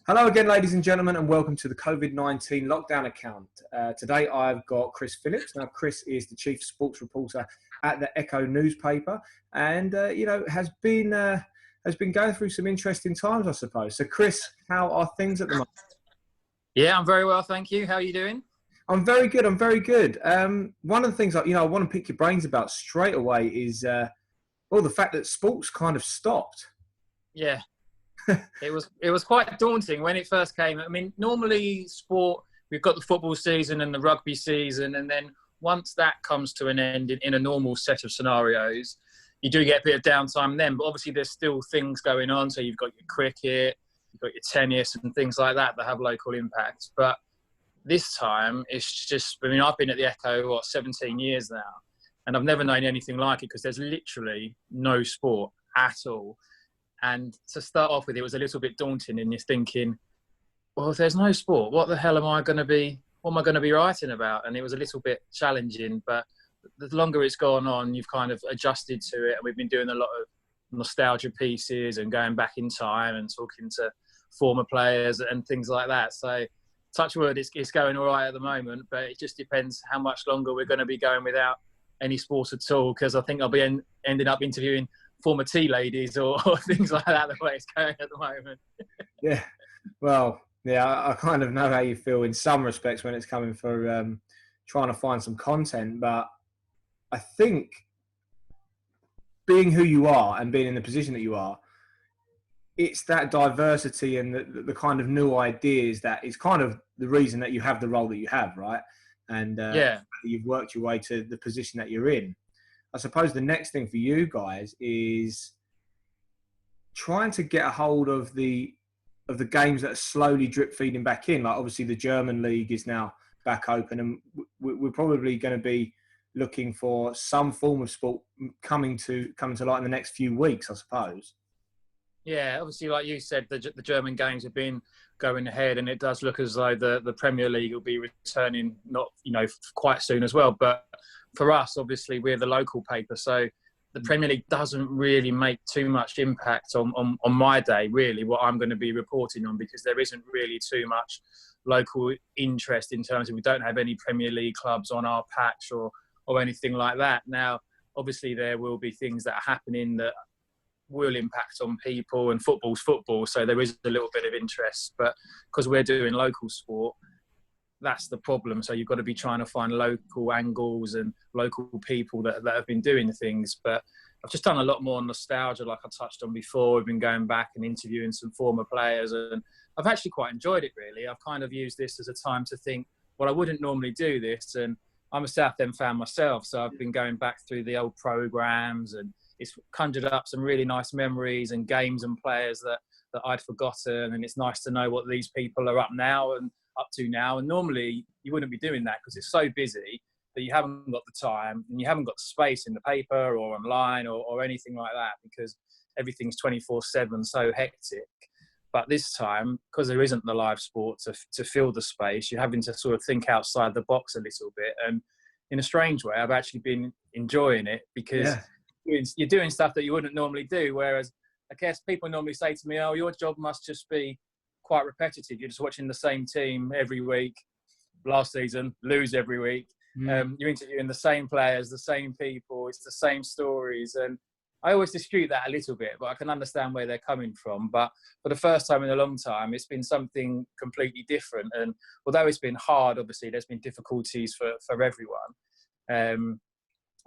Hello again, ladies and gentlemen, and welcome to the COVID-19 lockdown account. Today I've got Chris Phillips. Now, Chris is the chief sports reporter at the Echo newspaper, and has been going through some interesting times, I suppose. So, Chris, how are things at the moment? Yeah, I'm very well, thank you. How are you doing? I'm very good. One of the things I want to pick your brains about straight away is the fact that sports kind of stopped. Yeah. It was quite daunting when it first came. I mean, normally sport, we've got the football season and the rugby season, and then once that comes to an end in a normal set of scenarios, you do get a bit of downtime then. But obviously, there's still things going on. So you've got your cricket, you've got your tennis, and things like that have local impact. But this time, it's just. I mean, I've been at the Echo 17 years now, and I've never known anything like it because there's literally no sport at all. And to start off with, it was a little bit daunting, and you're thinking, well, if there's no sport, what the hell am I going to be writing about? And it was a little bit challenging, but the longer it's gone on, you've kind of adjusted to it. And we've been doing a lot of nostalgia pieces and going back in time and talking to former players and things like that. So touch wood, it's going all right at the moment, but it just depends how much longer we're going to be going without any sport at all, because I think I'll be ending up interviewing former tea ladies or things like that, the way it's going at the moment. Yeah, well, I kind of know how you feel in some respects when it's coming for trying to find some content, but I think being who you are and being in the position that you are, it's that diversity and the kind of new ideas that is kind of the reason that you have the role that you have, right? And you've worked your way to the position that you're in. I suppose the next thing for you guys is trying to get a hold of the games that are slowly drip feeding back in. Like, obviously the German league is now back open, and we're probably going to be looking for some form of sport coming to light in the next few weeks, I suppose. Yeah, obviously, like you said, the German games have been going ahead, and it does look as though the Premier League will be returning quite soon as well. But for us, obviously, we're the local paper, so the Premier League doesn't really make too much impact on my day, really, what I'm going to be reporting on, because there isn't really too much local interest in terms of we don't have any Premier League clubs on our patch or anything like that. Now, obviously, there will be things that are happening that will impact on people, and football's football, so there is a little bit of interest. But because we're doing local sport, that's the problem. So you've got to be trying to find local angles and local people that have been doing things. But I've just done a lot more nostalgia, like I touched on before. We've been going back and interviewing some former players, and I've actually quite enjoyed it, really. I've kind of used this as a time to think, well, I wouldn't normally do this, and I'm a Southend fan myself, so I've been going back through the old programmes, and it's conjured up some really nice memories and games and players that I'd forgotten. And it's nice to know what these people are up to now. And normally you wouldn't be doing that because it's so busy that you haven't got the time and you haven't got the space in the paper or online or anything like that, because everything's 24/7, so hectic. But this time, because there isn't the live sport to fill the space, you're having to sort of think outside the box a little bit. And in a strange way, I've actually been enjoying it, because you're doing stuff that you wouldn't normally do. Whereas I guess people normally say to me, oh, your job must just be quite repetitive. You're just watching the same team every week. Last season, lose every week. You're interviewing the same players, the same people. It's the same stories. And I always dispute that a little bit, but I can understand where they're coming from. But for the first time in a long time, it's been something completely different. And although it's been hard, obviously, there's been difficulties for everyone.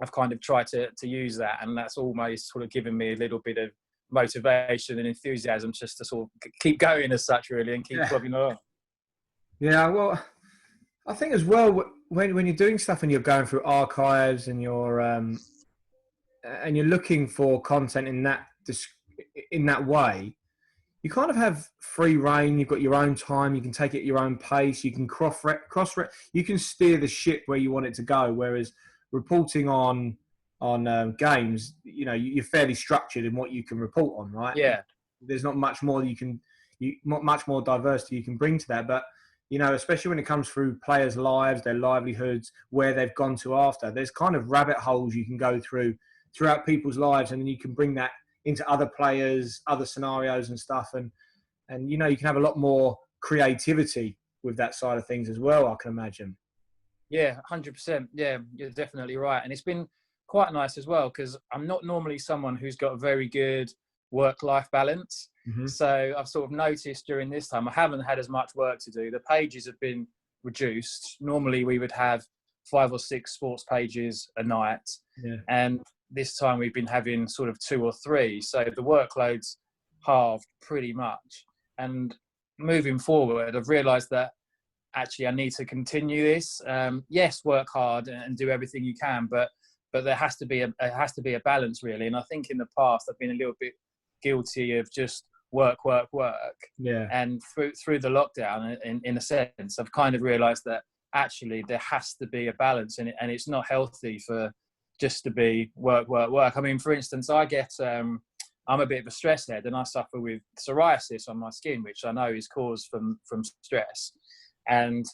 I've kind of tried to use that, and that's almost sort of given me a little bit of motivation and enthusiasm just to sort of keep going as such, really, and keep plodding along. Yeah, well, I think as well, when you're doing stuff and you're going through archives and you're looking for content in that way, you kind of have free reign. You've got your own time. You can take it at your own pace. You can you can steer the ship where you want it to go. Whereas reporting on games, you're fairly structured in what you can report on, right? Yeah. There's not much more much more diversity you can bring to that. But especially when it comes through players' lives, their livelihoods, where they've gone to after, there's kind of rabbit holes you can go throughout people's lives, and then you can bring that into other players, other scenarios and stuff. And and you know, you can have a lot more creativity with that side of things as well, I can imagine. Yeah, 100%. Yeah, you're definitely right. And it's been quite nice as well, because I'm not normally someone who's got a very good work-life balance. Mm-hmm. So I've sort of noticed during this time, I haven't had as much work to do. The pages have been reduced. Normally we would have 5 or 6 sports pages a night. Yeah. And this time we've been having sort of 2 or 3. So the workload's halved pretty much. And moving forward, I've realised that actually I need to continue this. Yes, work hard and do everything you can, but there has to be a balance, really. And I think in the past I've been a little bit guilty of just work. Yeah. And through the lockdown, in a sense, I've kind of realised that actually there has to be a balance, and it's not healthy for just to be work. I mean, for instance, I get I'm a bit of a stress head, and I suffer with psoriasis on my skin, which I know is caused from stress. And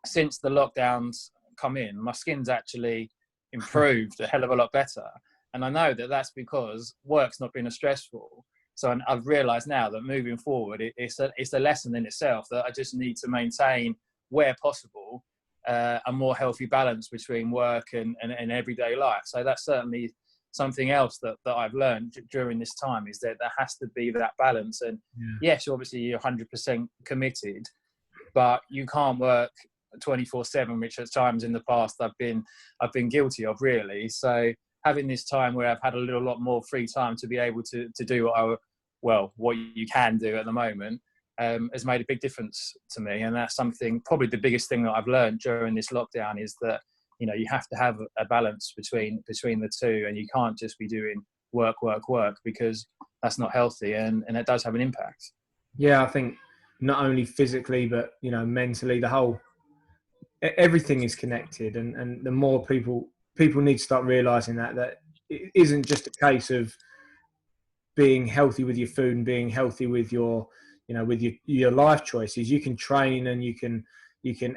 since the lockdowns come in, my skin's actually improved a hell of a lot better. And I know that that's because work's not been as stressful. So I've realised now that moving forward, it's a lesson in itself that I just need to maintain, where possible, a more healthy balance between work and everyday life. So that's certainly something else that I've learned during this time, is that there has to be that balance. And yes, obviously you're 100% committed, but you can't work 24/7, which at times in the past I've been guilty of, really. So having this time where I've had a lot more free time to be able to do what you can do at the moment, has made a big difference to me. And that's something, probably the biggest thing that I've learned during this lockdown, is that, you know, you have to have a balance between the two, and you can't just be doing work, because that's not healthy, and it does have an impact. Yeah, I think not only physically, but, you know, mentally, everything is connected. And the more people need to start realizing that it isn't just a case of being healthy with your food and being healthy with your, you know, with your life choices. You can train and you can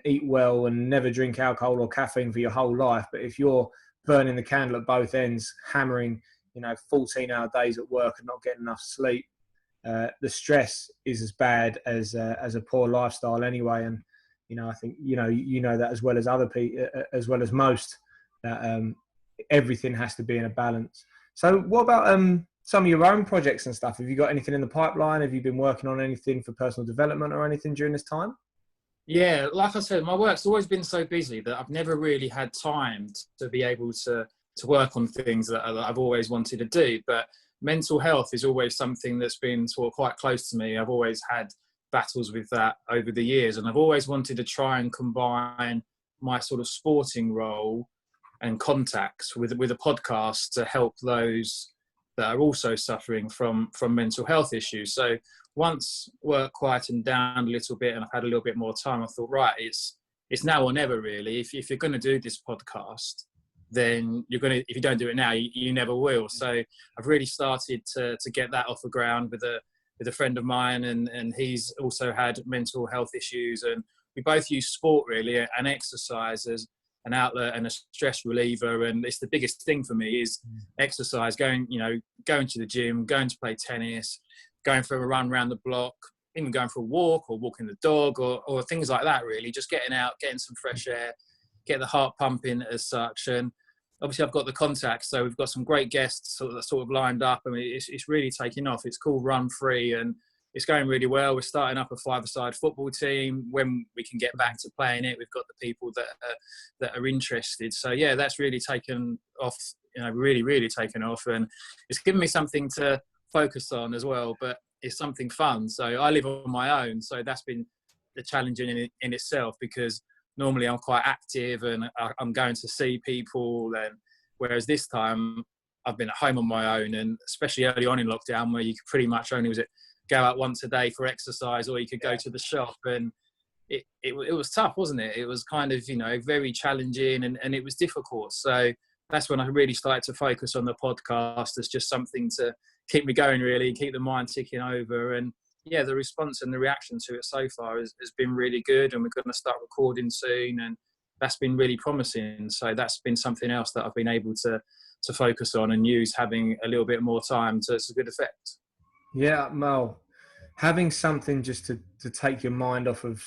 eat well and never drink alcohol or caffeine for your whole life. But if you're burning the candle at both ends, hammering, you know, 14-hour days at work and not getting enough sleep, the stress is as bad as a poor lifestyle anyway. And, you know, I think, you know that as well as other people, as well as most, that everything has to be in a balance. So what about some of your own projects and stuff? Have you got anything in the pipeline? Have you been working on anything for personal development or anything during this time? Yeah, like I said, my work's always been so busy that I've never really had time to be able to work on things that I've always wanted to do. But mental health is always something that's been sort of quite close to me. I've always had battles with that over the years, and I've always wanted to try and combine my sort of sporting role and contacts with a podcast to help those that are also suffering from mental health issues. So once work quietened down a little bit and I've had a little bit more time, I thought, right, it's now or never, really. If you're going to do this podcast, then if you don't do it now, you never will. So I've really started to get that off the ground with a friend of mine, and he's also had mental health issues, and we both use sport, really, and exercise as an outlet and a stress reliever. And it's the biggest thing for me is exercise, going to the gym, going to play tennis, going for a run around the block, even going for a walk or walking the dog or things like that, really. Just getting out, getting some fresh air, get the heart pumping as such. And obviously I've got the contacts, so we've got some great guests sort of lined up. I mean, it's really taking off. It's called Run Free, and it's going really well. We're starting up a 5-a-side football team. When we can get back to playing it, we've got the people that are interested. So yeah, that's really taken off, you know, really taken off, and it's given me something to focus on as well, but it's something fun. So I live on my own, so that's been the challenge in itself, because normally I'm quite active and I'm going to see people, and whereas this time I've been at home on my own, and especially early on in lockdown, where you could pretty much only go out once a day for exercise, or you could go to the shop, and it was tough, wasn't it? It was kind of, you know, very challenging, and it was difficult. So that's when I really started to focus on the podcast as just something to keep me going, really, keep the mind ticking over. And yeah, the response and the reaction to it so far has been really good, and we're going to start recording soon, and that's been really promising. So that's been something else that I've been able to focus on and use, having a little bit more time to good effect. Yeah, Mel, having something just to take your mind off of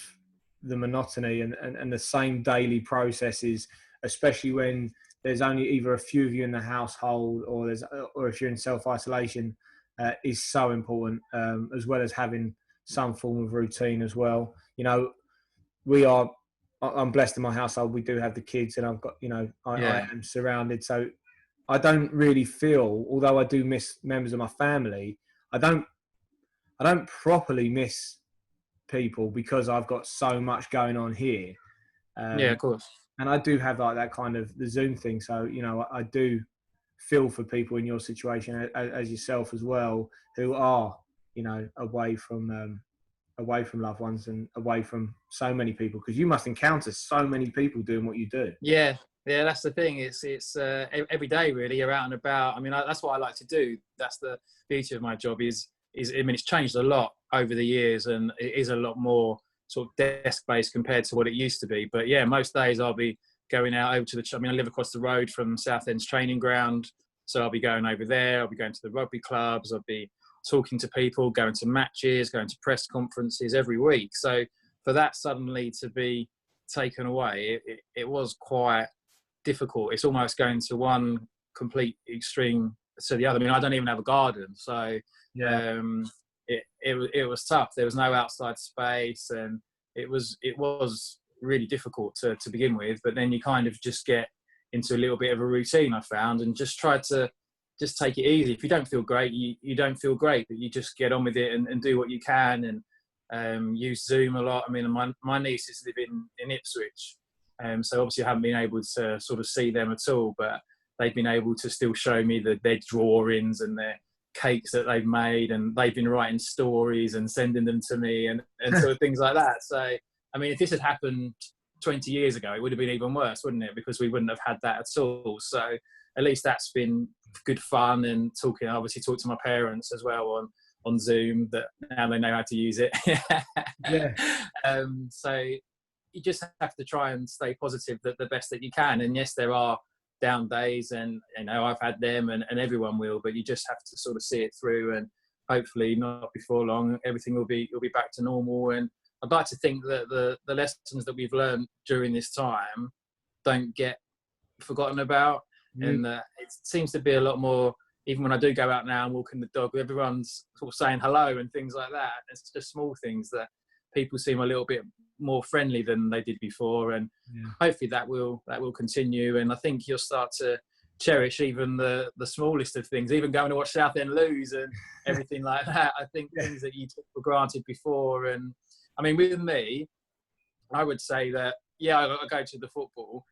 the monotony and the same daily processes, especially when there's only either a few of you in the household or if you're in self-isolation, is so important, as well as having some form of routine as well. You know, I'm blessed in my household. We do have the kids, and I've got, I Yeah, am surrounded. So I don't really feel, although I do miss members of my family, I don't I don't properly miss people because I've got so much going on here. yeah, Um, of course. and I do have like that kind of the Zoom thing. So, I do feel for people in your situation as yourself as well, who are, away from loved ones and away from so many people, because you must encounter so many people doing what you do. Yeah, yeah, that's the thing. It's every day really. You're out and about. I mean, that's what I like to do. That's the beauty of my job. Is I mean, it's changed a lot over the years, and it is a lot more sort of desk based compared to what it used to be. But yeah, most days I'll be going out over to the. I mean, I live across the road from Southend's training ground, so I'll be going over there. I'll be going to the rugby clubs. I'll be talking to people, going to matches, going to press conferences every week. So for that suddenly to be taken away, it was quite difficult. It's almost going to one complete extreme to the other. I mean, I don't even have a garden, so Yeah. um, it was tough. There was no outside space, and it was really difficult to begin with. But then you kind of just get into a little bit of a routine, I found, and just try to just take it easy. If you don't feel great, you don't feel great, but you just get on with it and do what you can, and use Zoom a lot. I mean, my nieces live in Ipswich, so obviously I haven't been able to sort of see them at all, but they've been able to still show me their drawings and their cakes that they've made, and they've been writing stories and sending them to me and sort of things like that. So, I mean, if this had happened 20 years ago, it would have been even worse, wouldn't it? Because we wouldn't have had that at all. So at least that's been good fun, and obviously talk to my parents as well on Zoom, that now they know how to use it. Yeah. So you just have to try and stay positive the best that you can. And yes, there are down days, and I've had them, and everyone will, but you just have to sort of see it through, and hopefully not before long everything will be back to normal. And I'd like to think that the lessons that we've learned during this time don't get forgotten about. Mm. And it seems to be a lot more, even when I do go out now and walking the dog, everyone's sort of saying hello and things like that. It's just small things that people seem a little bit more friendly than they did before, and Yeah. hopefully that will continue. And I think you'll start to cherish even the smallest of things, even going to watch Southend lose and everything like that. I think Yeah. things that you took for granted before. And I mean, with me, I would say that I go to the football,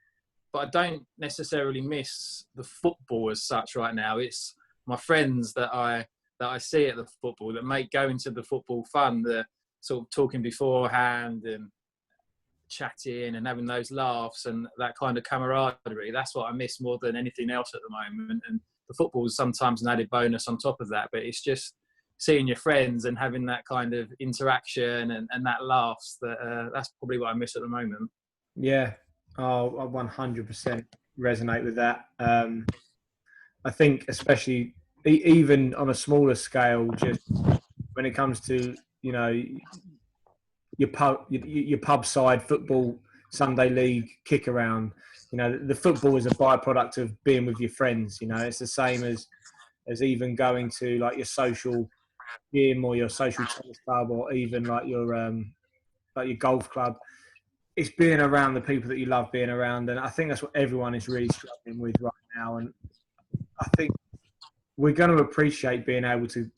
but I don't necessarily miss the football as such right now. It's my friends that I see at the football that make going to the football fun. The sort of talking beforehand and chatting and having those laughs and that kind of camaraderie. That's what I miss more than anything else at the moment. And the football is sometimes an added bonus on top of that, but it's just seeing your friends and having that kind of interaction and that laughs, that's probably what I miss at the moment. Yeah. Oh, I 100% resonate with that. I think, especially even on a smaller scale, just when it comes to your pub side football Sunday league kick around. The football is a byproduct of being with your friends. It's the same as even going to like your social gym or your social tennis club, or even like your golf club. It's being around the people that you love being around, and I think that's what everyone is really struggling with right now. And I think we're going to appreciate being able to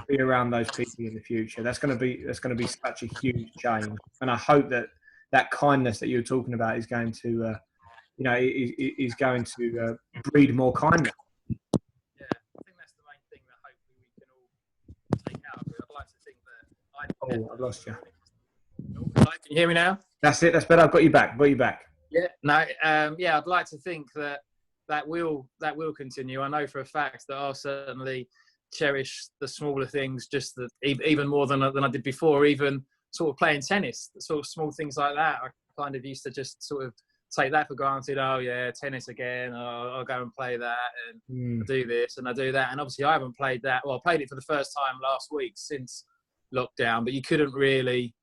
be around those people in the future. That's going to be such a huge change, and I hope that kindness that you're talking about is going to is going to breed more kindness. Yeah, I think that's the main thing that hopefully we can all take out of it. I'd like to think that I Oh, I've lost you. Hello, can you hear me now? That's it. That's better. I've got you back. Got you back. Yeah. No. I'd like to think that will continue. I know for a fact that I'll certainly cherish the smaller things, just even more than I did before. Even sort of playing tennis, sort of small things like that. I kind of used to just sort of take that for granted. Oh yeah, tennis again. I'll go and play that, and I do this and I do that. And obviously I haven't played that. Well, I played it for the first time last week since lockdown, but you can't really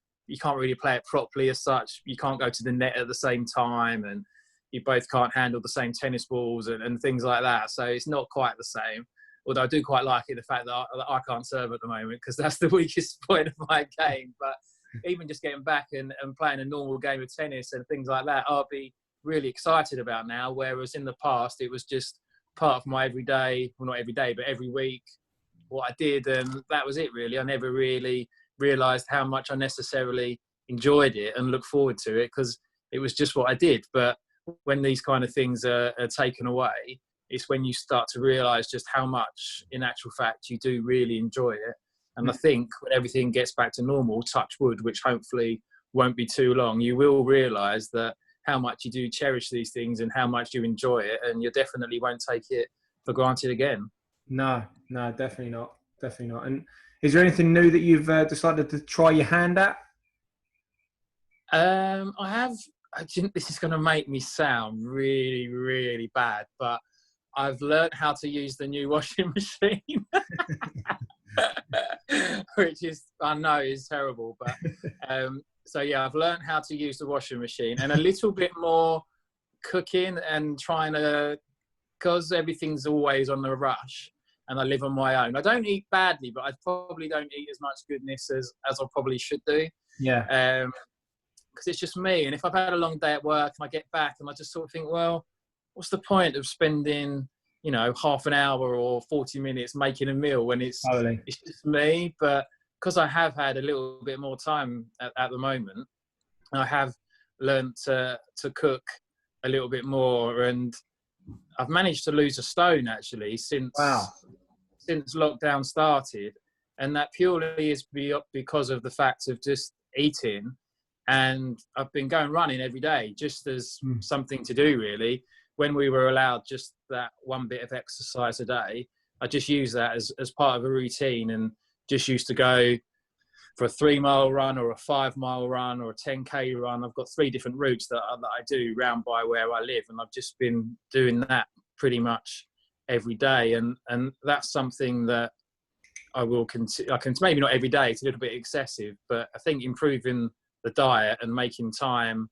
play it properly as such. You can't go to the net at the same time, and you both can't handle the same tennis balls and things like that. So it's not quite the same. Although I do quite like it, the fact that I can't serve at the moment, because that's the weakest point of my game. But even just getting back and playing a normal game of tennis and things like that, I'll be really excited about now. Whereas in the past, it was just part of my everyday, well, not every day, but every week, what I did. And that was it, really. I never really realised how much I necessarily enjoyed it and look forward to it, because it was just what I did. But when these kind of things are taken away, it's when you start to realise just how much, in actual fact, you do really enjoy it. And I think when everything gets back to normal, touch wood, which hopefully won't be too long, you will realise that how much you do cherish these things and how much you enjoy it, and you definitely won't take it for granted again. No, definitely not. Definitely not. And is there anything new that you've decided to try your hand at? I think this is going to make me sound really, really bad, but I've learned how to use the new washing machine, which is, I know, is terrible. But so yeah, I've learned how to use the washing machine, and a little bit more cooking and trying to, because everything's always on the rush and I live on my own. I don't eat badly, but I probably don't eat as much goodness as I probably should do. Yeah. Because it's just me. And if I've had a long day at work and I get back and I just sort of think, well, what's the point of spending, half an hour or 40 minutes making a meal when it's just me? But because I have had a little bit more time at the moment, I have learned to cook a little bit more, and I've managed to lose a stone actually since lockdown started, and that purely is because of the fact of just eating. And I've been going running every day just as something to do, really. When we were allowed just that one bit of exercise a day, I just used that as part of a routine, and just used to go for a 3-mile run or a 5-mile run or a 10K run. I've got 3 different routes that I do round by where I live, and I've just been doing that pretty much every day. And that's something that I will continue. I can, maybe not every day, it's a little bit excessive, but I think improving the diet and making time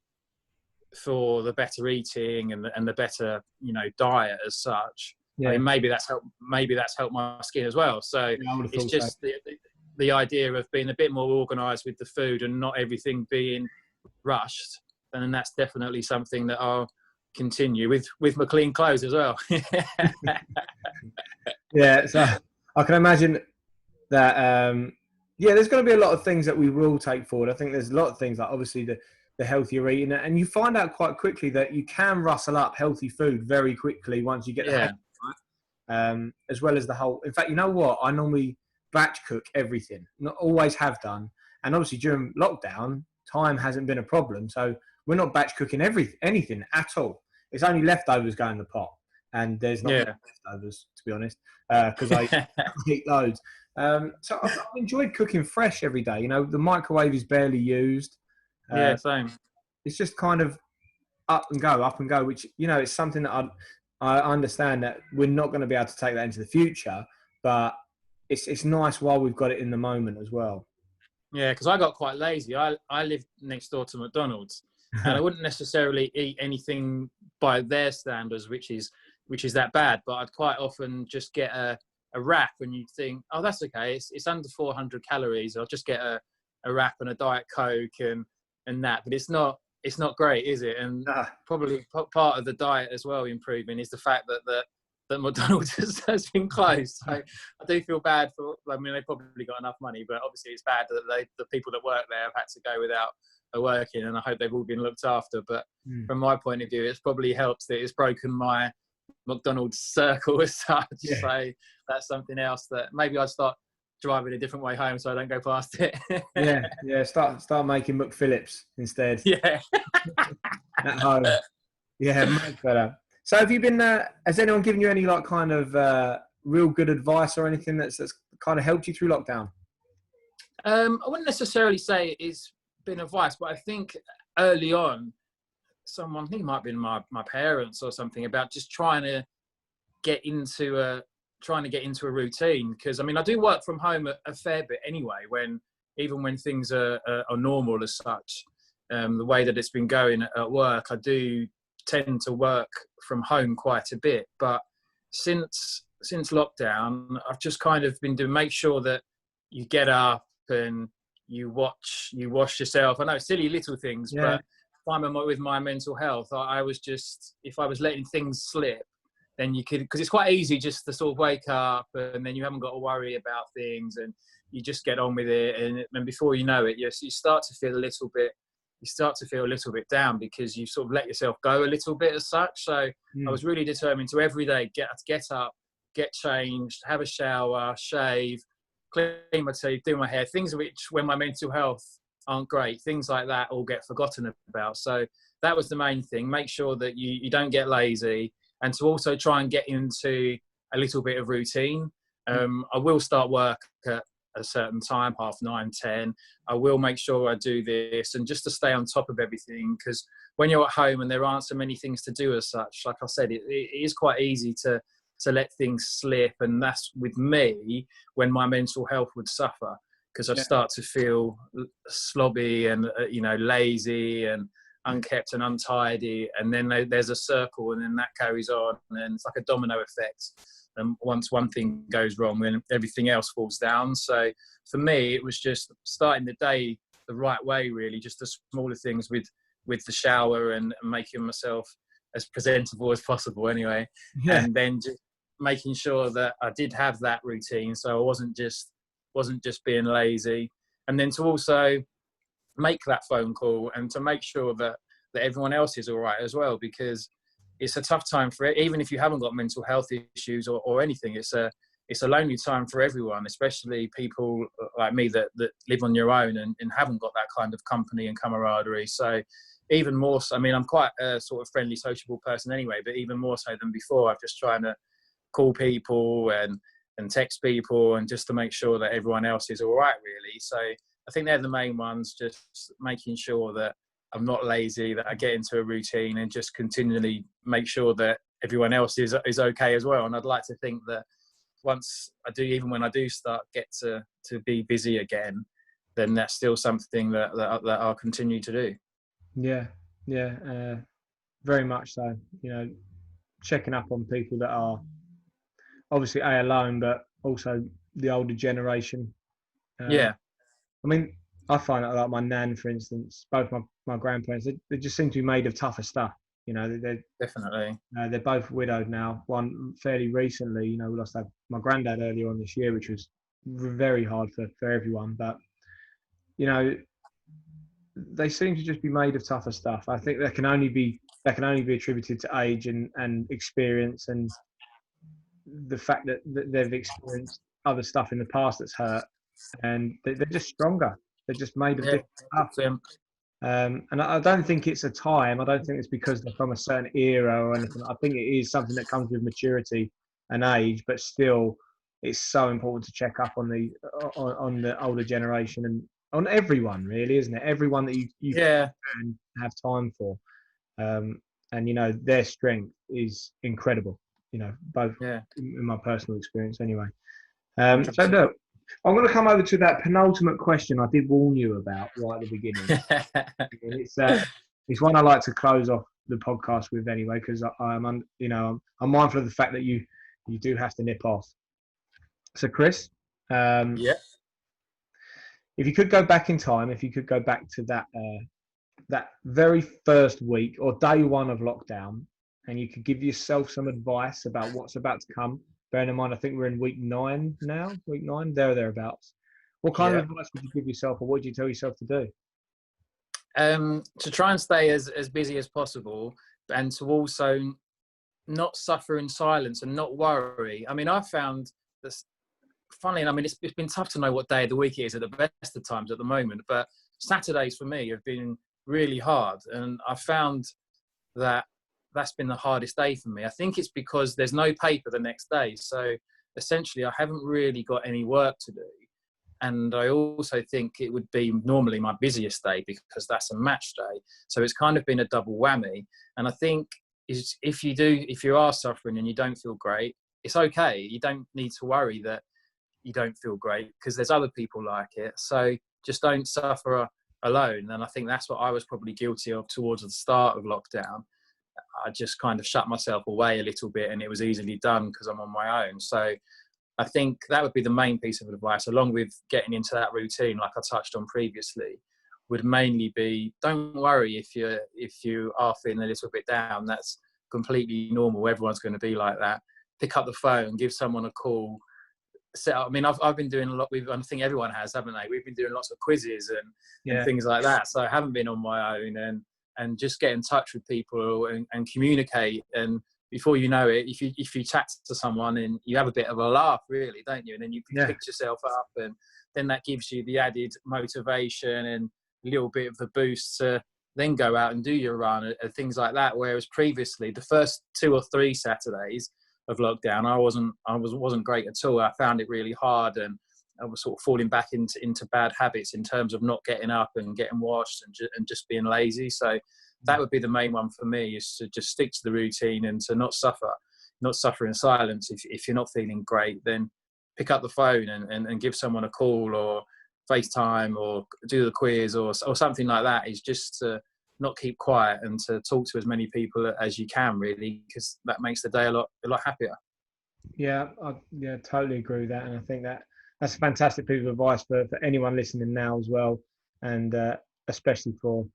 for the better eating and the better, diet as such. Yeah. I mean, maybe that's helped my skin as well. So it's just the idea of being a bit more organised with the food and not everything being rushed. And that's definitely something that I'll continue with my clean clothes as well. Yeah, so I can imagine that. There's going to be a lot of things that we will take forward. I think there's a lot of things, like obviously the healthier eating, and you find out quite quickly that you can rustle up healthy food very quickly once you get the hang of it. As well as the whole. In fact, you know what? I normally batch cook everything. Not always have done, and obviously during lockdown, time hasn't been a problem. So we're not batch cooking anything at all. It's only leftovers go in the pot, and there's not leftovers, to be honest, because I eat loads. So I've enjoyed cooking fresh every day. The microwave is barely used. Same. It's just kind of up and go, which, it's something that I understand that we're not going to be able to take that into the future, but it's nice while we've got it in the moment as well. Yeah, because I got quite lazy. I live next door to McDonald's, and I wouldn't necessarily eat anything by their standards, which is that bad. But I'd quite often just get a wrap, and you'd think, oh, that's okay. It's under 400 calories. I'll just get a wrap and a Diet Coke and that. But it's not great, is it? And probably part of the diet as well improving is the fact that McDonald's has been closed. So I do feel bad for. I mean, they probably got enough money, but obviously it's bad that the people that work there have had to go without a working, and I hope they've all been looked after. But from my point of view, it's probably helps that it's broken my McDonald's circle as such. Yeah. So that's something else that maybe I'd start driving a different way home so I don't go past it. yeah. Start making McPhillips instead. Yeah. At home. Yeah, much better. So have you been? Has anyone given you any kind of real good advice or anything that's kind of helped you through lockdown? I wouldn't necessarily say it's been advice, but I think early on, I think it might have been my parents or something, about just trying to get into a routine. Because I mean, I do work from home a fair bit anyway when even when things are normal as such, the way that it's been going at work, I do tend to work from home quite a bit. But since lockdown, I've just kind of been doing, make sure that you get up and you wash yourself. I know silly little things, Yeah. but with my mental health, I was just, if I was letting things slip, then you could, because it's quite easy just to sort of wake up and then you haven't got to worry about things and you just get on with it. And before you know it, you start to feel a little bit down because you sort of let yourself go a little bit as such. So I was really determined to every day get up, get changed, have a shower, shave, clean my teeth, do my hair, things which when my mental health aren't great, things like that all get forgotten about. So that was the main thing. Make sure that you don't get lazy, and to also try and get into a little bit of routine. I will start work at a certain time, 9:30, 10. I will make sure I do this, and just to stay on top of everything, because when you're at home and there aren't so many things to do as such, like I said, it is quite easy to let things slip. And that's with me when my mental health would suffer, because I start to feel slobby and lazy and unkept and untidy, and then there's a circle, and then that carries on, and then it's like a domino effect. And once one thing goes wrong, then everything else falls down. So for me, it was just starting the day the right way, really, just the smaller things with the shower and making myself as presentable as possible anyway. And then just making sure that I did have that routine, so I wasn't just being lazy. And then to also make that phone call and to make sure that everyone else is all right as well, because it's a tough time for it. Even if you haven't got mental health issues or anything, it's a lonely time for everyone, especially people like me that live on your own and haven't got that kind of company and camaraderie. So even more so, I mean, I'm quite a sort of friendly, sociable person anyway, but even more so than before, I'm just trying to call people and text people, and just to make sure that everyone else is all right, really. So I think they're the main ones, just making sure that I'm not lazy, that I get into a routine and just continually make sure that everyone else is okay as well. And I'd like to think that once I do, even when I do get to be busy again, then that's still something that I'll continue to do. Yeah, very much so. Checking up on people that are obviously alone, but also the older generation. Yeah. I mean, I find that, like my nan, for instance, both my grandparents, they just seem to be made of tougher stuff. They're Definitely. they're both widowed now. One fairly recently, we lost my granddad earlier on this year, which was very hard for everyone. But they seem to just be made of tougher stuff. I think that can only be attributed to age and experience, and the fact that they've experienced other stuff in the past that's hurt, and they're just stronger. They're just made of different stuff. And I don't think it's a time. I don't think it's because they're from a certain era or anything. I think it is something that comes with maturity and age, but still, it's so important to check up on the older generation and on everyone, really, isn't it? Everyone that you can have time for. And their strength is incredible. Both in my personal experience, anyway. So look, I'm going to come over to that penultimate question I did warn you about right at the beginning. It's one I like to close off the podcast with anyway, because I'm mindful of the fact that you do have to nip off. So Chris, if you could go back in time, if you could go back to that very first week or day one of lockdown, and you could give yourself some advice about what's about to come. Bearing in mind, I think we're in week 9 now, thereabouts. What kind of advice would you give yourself, or what would you tell yourself to do? To try and stay as busy as possible, and to also not suffer in silence and not worry. I mean, I found this funny, and I mean, it's been tough to know what day of the week it is at the best of times at the moment, but Saturdays for me have been really hard, and I found that that's been the hardest day for me. I think it's because there's no paper the next day, so essentially I haven't really got any work to do. And I also think it would be normally my busiest day because that's a match day, so it's kind of been a double whammy. And I think if you are suffering and you don't feel great, it's okay. You don't need to worry that you don't feel great, because there's other people like it. So just don't suffer alone. And I think that's what I was probably guilty of towards the start of lockdown. I just kind of shut myself away a little bit, and it was easily done because I'm on my own. So I think that would be the main piece of advice, along with getting into that routine, like I touched on previously, would mainly be, don't worry if you are feeling a little bit down. That's completely normal. Everyone's going to be like that. Pick up the phone, give someone a call, set up. I mean, I've been doing a lot with, I think everyone has, haven't they? We've been doing lots of quizzes and things like that. So I haven't been on my own, and just get in touch with people and communicate. And before you know it, if you chat to someone and you have a bit of a laugh, really, don't you? And then you pick yourself up, and then that gives you the added motivation and a little bit of the boost to then go out and do your run and things like that. Whereas previously, the first 2 or 3 Saturdays of lockdown, I wasn't great at all. I found it really hard, and I was sort of falling back into bad habits in terms of not getting up and getting washed and just being lazy. So that would be the main one for me, is to just stick to the routine and to not suffer in silence. If you're not feeling great, then pick up the phone and give someone a call, or FaceTime, or do the quiz, or something like that. Is just to not keep quiet and to talk to as many people as you can, really, because that makes the day a lot happier. Yeah, I totally agree with that, and I think that's a fantastic piece of advice for anyone listening now as well, and especially for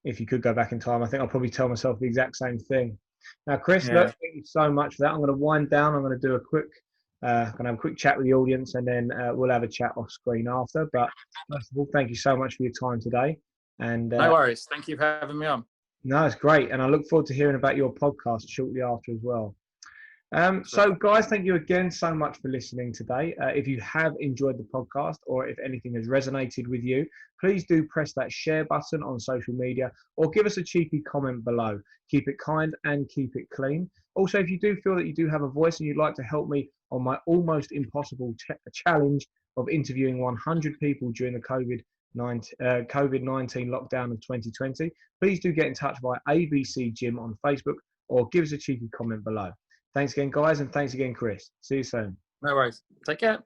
if you could go back in time. I think I'll probably tell myself the exact same thing. Now, Chris, look, thank you so much for that. I'm going to wind down. I'm going to do a quick chat with the audience, and then we'll have a chat off screen after. But first of all, thank you so much for your time today. And no worries. Thank you for having me on. No, it's great, and I look forward to hearing about your podcast shortly after as well. So guys, thank you again so much for listening today. If you have enjoyed the podcast, or if anything has resonated with you, please do press that share button on social media, or give us a cheeky comment below. Keep it kind and keep it clean. Also, if you do feel that you do have a voice and you'd like to help me on my almost impossible challenge of interviewing 100 people during the COVID-19 lockdown of 2020, please do get in touch via A.B.C Gym on Facebook, or give us a cheeky comment below. Thanks again, guys, and thanks again, Chris. See you soon. No worries. Take care.